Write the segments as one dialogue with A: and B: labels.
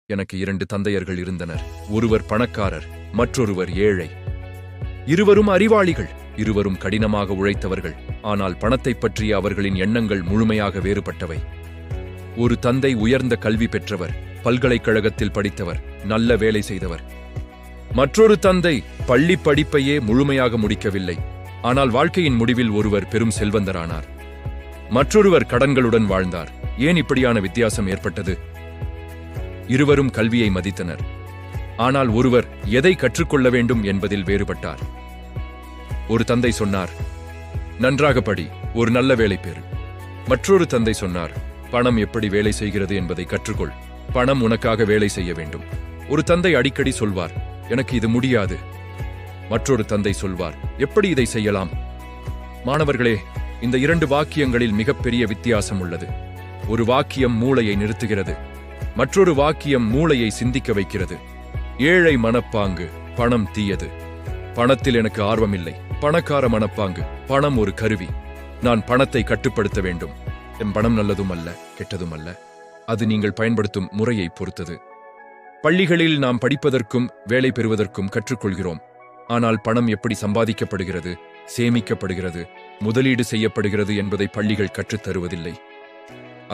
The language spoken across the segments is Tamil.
A: எனக்கு 2 தந்தையர்கள் இருந்தனர். ஒருவர் பணக்காரர், மற்றொருவர் ஏழை. இருவரும் அறிவாளிகள், இருவரும் கடினமாக உழைத்தவர்கள். ஆனால் பணத்தைப் பற்றிய அவர்களின் எண்ணங்கள் முழுமையாக வேறுபட்டவை. ஒரு தந்தை உயர்ந்த கல்வி பெற்றவர், பல்கலைக்கழகத்தில் படித்தவர், நல்ல வேலை செய்தவர். மற்றொரு தந்தை பள்ளி படிப்பையே முழுமையாக முடிக்கவில்லை. ஆனால் வாழ்க்கையின் முடிவில் ஒருவர் பெரும் செல்வந்தரானார், மற்றொருவர் கடன்களுடன் வாழ்ந்தார். ஏன் இப்படியான வித்தியாசம் ஏற்பட்டது? இருவரும் கல்வியை மதித்தனர். ஆனால் ஒருவர் எதை கற்றுக்கொள்ள வேண்டும் என்பதில் வேறுபட்டார். ஒரு தந்தை சொன்னார், நன்றாக படி, ஒரு நல்ல வேலை பெறு. மற்றொரு தந்தை சொன்னார், பணம் எப்படி வேலை செய்கிறது என்பதை கற்றுக்கொள், பணம் உனக்காக வேலை செய்ய வேண்டும். ஒரு தந்தை அடிக்கடி சொல்வார், எனக்கு இது முடியாது. மற்றொரு தந்தை சொல்வார், எப்படி இதை செய்யலாம்? மாணவர்களே, இந்த 2 வாக்கியங்களில் மிகப்பெரிய வித்தியாசம் உள்ளது. ஒரு வாக்கியம் மூளையை நிறுத்துகிறது, மற்றொரு வாக்கியம் மூளையை சிந்திக்க வைக்கிறது. ஏழை மனப்பாங்கு, பணம் தீயது. பணத்தில் எனக்கு ஆர்வமில்லை. பணக்கார மனப்பாங்கு, பணம் ஒரு கருவி, நான் பணத்தை கட்டுப்படுத்த வேண்டும். என் பணம் நல்லதும் அல்ல, கெட்டதும் அல்ல, அது நீங்கள் பயன்படுத்தும் முறையை பொறுத்தது. பள்ளிகளில் நாம் படிப்பதற்கும் வேலை பெறுவதற்கும் கற்றுக்கொள்கிறோம். ஆனால் பணம் எப்படி சம்பாதிக்கப்படுகிறது, சேமிக்கப்படுகிறது, முதலீடு செய்யப்படுகிறது என்பதை பள்ளிகள் கற்றுத்தருவதில்லை.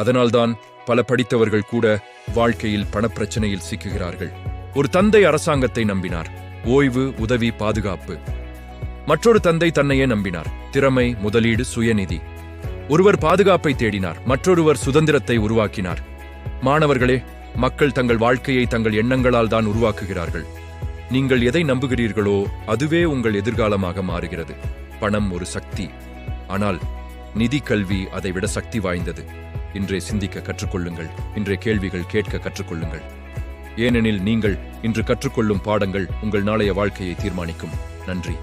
A: அதனால்தான் பல படித்தவர்கள் கூட வாழ்க்கையில் பணப்பிரச்சனையில் சிக்குகிறார்கள். ஒரு தந்தை அரசாங்கத்தை நம்பினார், ஓய்வு, உதவி, பாதுகாப்பு. மற்றொரு தந்தை தன்னையே நம்பினார், திறமை, முதலீடு, சுயநிதி. ஒருவர் பாதுகாப்பை தேடினார், மற்றொருவர் சுதந்திரத்தை உருவாக்கினார். மாணவர்களே, மக்கள் தங்கள் வாழ்க்கையை தங்கள் எண்ணங்களால் தான் உருவாக்குகிறார்கள். நீங்கள் எதை நம்புகிறீர்களோ அதுவே உங்கள் எதிர்காலமாக மாறுகிறது. பணம் ஒரு சக்தி, ஆனால் நிதி, கல்வி அதைவிட சக்தி வாய்ந்தது. இன்றே சிந்திக்க கற்றுக்கொள்ளுங்கள், இன்றைய கேள்விகள் கேட்க கற்றுக்கொள்ளுங்கள். ஏனெனில் நீங்கள் இன்று கற்றுக்கொள்ளும் பாடங்கள் உங்கள் நாளைய வாழ்க்கையை தீர்மானிக்கும். நன்றி.